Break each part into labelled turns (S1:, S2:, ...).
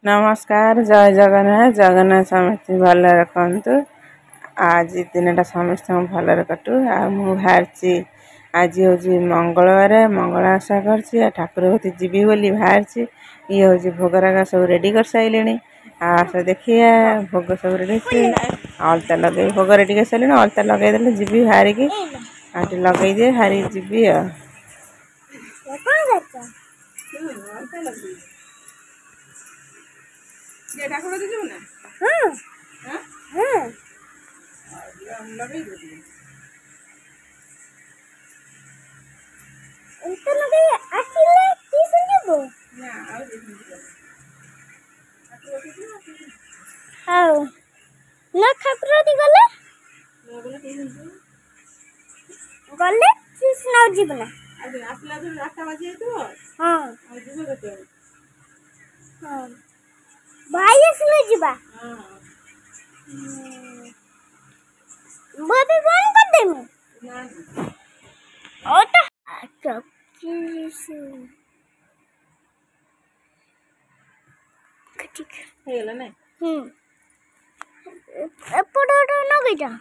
S1: नमस्कार जय जगन्नाथ जगन्नाथ समस्त भल रखु। आज दिन समस्त भल कटु। मुझे आज हूँ मंगलवार मंगल आशा कर ठाकुर भती जीवी बोली बाहर। ये हूँ भोगराग सब रेडी कर सारे। आस देखिए भोग सब रेडी अलता लगे भोग रेडी कर सारे। अलता लगेदे जीवी बाहर की आज लगे दिए हारी जीवी ठाकुर जीव ना
S2: गले कृष्ण जीवना
S1: आसला जो 8टा बाजी तो
S2: हां
S1: आ जीव केते
S2: हां भाई असले जीवा
S1: हां
S2: बाबी बंद कर दे मैं
S1: ना
S2: ओटा चक्कीसु ठीक
S1: हेला नै
S2: एपड़ न गई जा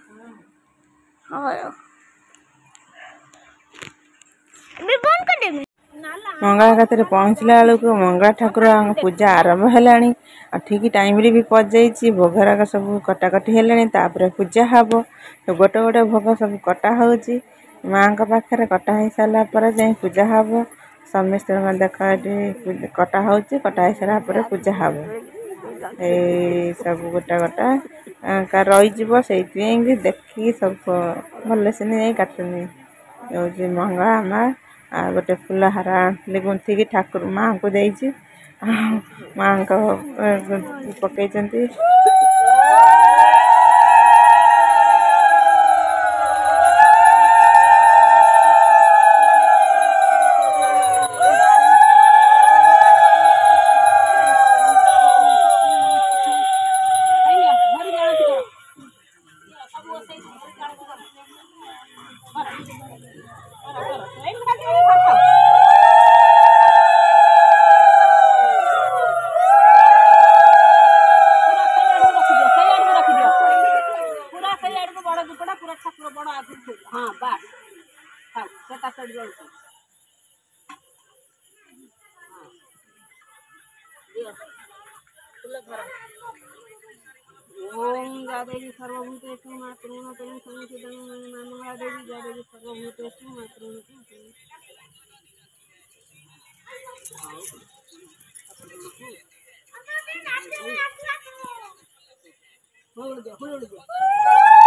S2: हां मैं बंद कर दे
S1: मंगला घात पहुँचला बेलू मंगला ठाकुर पूजा आरंभ है। ठीक टाइम रे भी पहुँच भोगराग सब कटाकटी है। पूजा हम गोटे गोटे भोग सब कटा हो माँ पाखे कटा हो सारापर जा पूजा हम समस्त देख कटा हो कटा हो सारापर पूजा हम ये सब गोटा गोटा रही से देखिए सब भल से नहीं काटुनी हूँ मंगला माँ गोटे फूल हार गुंथिकी ठाकुर माँ को देती माँ पकई ओम गादेवी सर्वभूतेषु मातृणोतयं संसिदं नमो गादेवी गादेवी सर्वभूतेषु मातृणोतयं हो गया